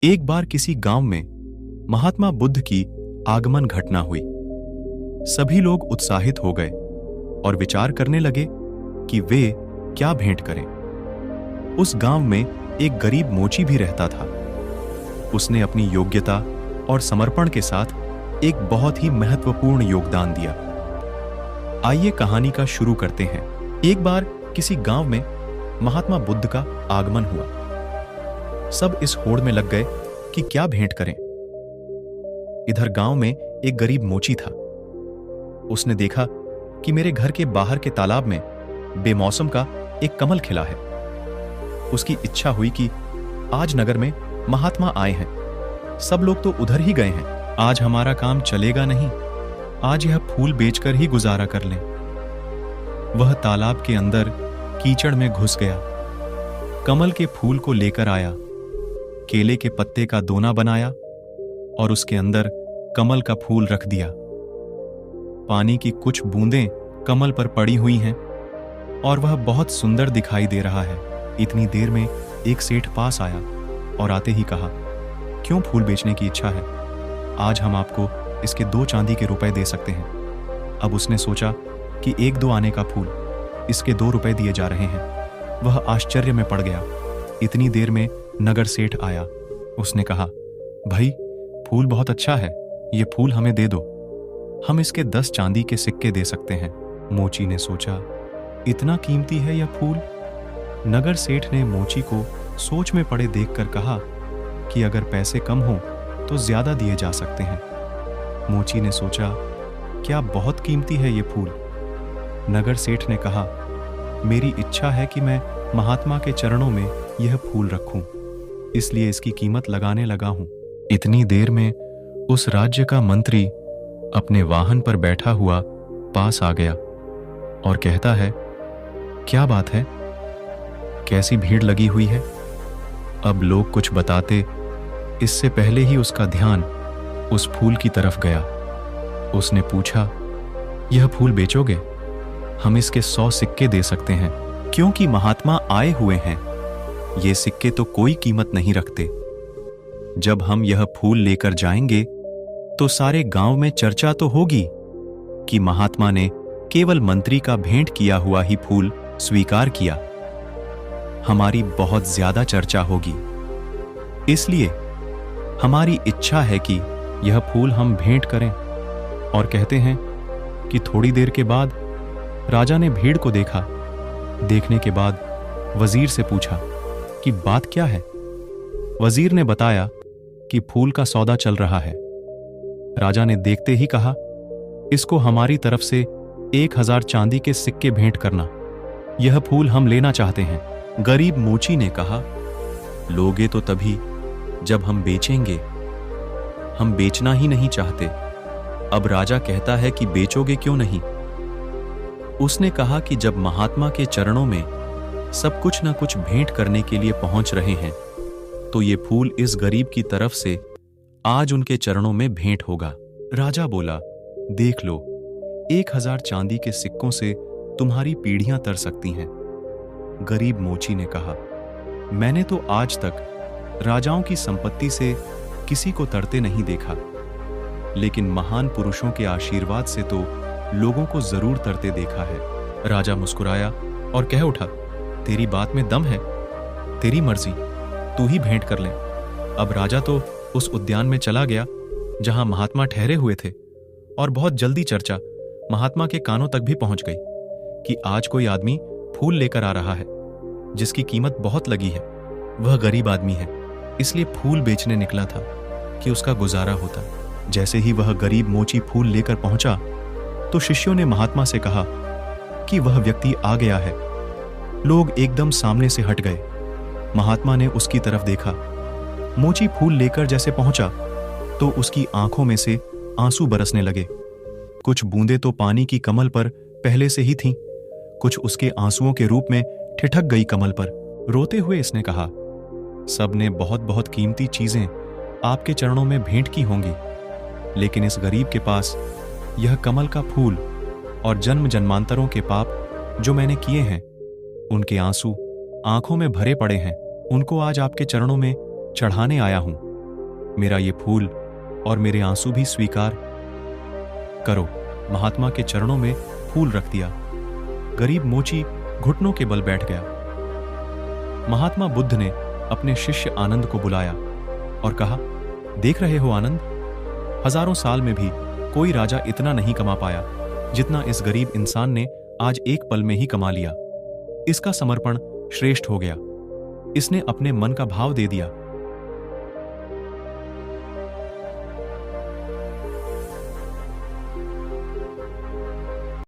एक बार किसी गांव में महात्मा बुद्ध की आगमन घटना हुई। सभी लोग उत्साहित हो गए और विचार करने लगे कि वे क्या भेंट करें। उस गांव में एक गरीब मोची भी रहता था। उसने अपनी योग्यता और समर्पण के साथ एक बहुत ही महत्वपूर्ण योगदान दिया। आइए कहानी का शुरू करते हैं। एक बार किसी गांव में महात्मा बुद्ध का आगमन हुआ। सब इस होड़ में लग गए कि क्या भेंट करें। इधर गांव में एक गरीब मोची था। उसने देखा कि मेरे घर के बाहर के तालाब में बेमौसम का एक कमल खिला है। उसकी इच्छा हुई कि आज नगर में महात्मा आए हैं, सब लोग तो उधर ही गए हैं, आज हमारा काम चलेगा नहीं, आज यह फूल बेचकर ही गुजारा कर लें। वह तालाब के अंदर कीचड़ में घुस गया, कमल के फूल को लेकर आया, केले के पत्ते का दोना बनाया और उसके अंदर कमल का फूल रख दिया। पानी की कुछ बूंदें कमल पर पड़ी हुई हैं और वह बहुत सुंदर दिखाई दे रहा है। इतनी देर में एक सेठ पास आया और आते ही कहा, क्यों फूल बेचने की इच्छा है? आज हम आपको इसके 2 चांदी के रुपए दे सकते हैं। अब उसने सोचा कि 1-2 आने का फूल, इसके 2 रुपए दिए जा रहे हैं। वह आश्चर्य में पड़ गया। इतनी देर में नगर सेठ आया। उसने कहा, भाई फूल बहुत अच्छा है, ये फूल हमें दे दो, हम इसके 10 चांदी के सिक्के दे सकते हैं। मोची ने सोचा, इतना कीमती है यह फूल? नगर सेठ ने मोची को सोच में पड़े देखकर कहा कि अगर पैसे कम हो तो ज्यादा दिए जा सकते हैं। मोची ने सोचा, क्या बहुत कीमती है ये फूल? नगर सेठ ने कहा, मेरी इच्छा है कि मैं महात्मा के चरणों में यह फूल रखूं, इसलिए इसकी कीमत लगाने लगा हूं। इतनी देर में उस राज्य का मंत्री अपने वाहन पर बैठा हुआ पास आ गया और कहता है, क्या बात है, कैसी भीड़ लगी हुई है? अब लोग कुछ बताते, इससे पहले ही उसका ध्यान उस फूल की तरफ गया। उसने पूछा, यह फूल बेचोगे? हम इसके 100 सिक्के दे सकते हैं, क्योंकि महात्मा आए हुए हैं। ये सिक्के तो कोई कीमत नहीं रखते। जब हम यह फूल लेकर जाएंगे तो सारे गांव में चर्चा तो होगी कि महात्मा ने केवल मंत्री का भेंट किया हुआ ही फूल स्वीकार किया। हमारी बहुत ज्यादा चर्चा होगी। इसलिए हमारी इच्छा है कि यह फूल हम भेंट करें। और कहते हैं कि थोड़ी देर के बाद राजा ने भीड़ को देखा। देखने के बाद वजीर से पूछा कि बात क्या है? वजीर ने बताया कि फूल का सौदा चल रहा है। राजा ने देखते ही कहा, इसको हमारी तरफ से 1000 चांदी के सिक्के भेंट करना, यह फूल हम लेना चाहते हैं। गरीब मोची ने कहा, लोगे तो तभी जब हम बेचेंगे, हम बेचना ही नहीं चाहते। अब राजा कहता है कि बेचोगे क्यों नहीं? उसने कहा कि जब महात्मा के चरणों में सब कुछ न कुछ भेंट करने के लिए पहुंच रहे हैं, तो ये फूल इस गरीब की तरफ से आज उनके चरणों में भेंट होगा। राजा बोला, देख लो, 1000 चांदी के सिक्कों से तुम्हारी पीढ़ियां तर सकती हैं। गरीब मोची ने कहा, मैंने तो आज तक राजाओं की संपत्ति से किसी को तरते नहीं देखा, लेकिन महान पुरुषों के आशीर्वाद से तो लोगों को जरूर तरते देखा है। राजा मुस्कुराया और कह उठा, तेरी बात में दम है, तेरी मर्जी, तू ही भेंट कर ले। अब राजा तो उस उद्यान में चला गया जहां महात्मा ठहरे हुए थे और बहुत जल्दी चर्चा महात्मा के कानों तक भी पहुंच गई कि आज कोई आदमी फूल लेकर आ रहा है जिसकी कीमत बहुत लगी है। वह गरीब आदमी है, इसलिए फूल बेचने निकला था कि उसका गुजारा होता। जैसे ही वह गरीब मोची फूल लेकर पहुंचा तो शिष्यों ने महात्मा से कहा कि वह व्यक्ति आ गया है। लोग एकदम सामने से हट गए। महात्मा ने उसकी तरफ देखा। मोची फूल लेकर जैसे पहुंचा तो उसकी आंखों में से आंसू बरसने लगे। कुछ बूंदें तो पानी की कमल पर पहले से ही थीं, कुछ उसके आंसुओं के रूप में ठिठक गई कमल पर। रोते हुए इसने कहा, सबने बहुत बहुत कीमती चीजें आपके चरणों में भेंट की होंगी, लेकिन इस गरीब के पास यह कमल का फूल और जन्म जन्मांतरों के पाप जो मैंने किए हैं, उनके आंसू आंखों में भरे पड़े हैं, उनको आज आपके चरणों में चढ़ाने आया हूं। मेरा ये फूल और मेरे आंसू भी स्वीकार करो। महात्मा के चरणों में फूल रख दिया। गरीब मोची घुटनों के बल बैठ गया। महात्मा बुद्ध ने अपने शिष्य आनंद को बुलाया और कहा, देख रहे हो आनंद, हजारों साल में भी कोई राजा इतना नहीं कमा पाया जितना इस गरीब इंसान ने आज एक पल में ही कमा लिया। इसका समर्पण श्रेष्ठ हो गया। इसने अपने मन का भाव दे दिया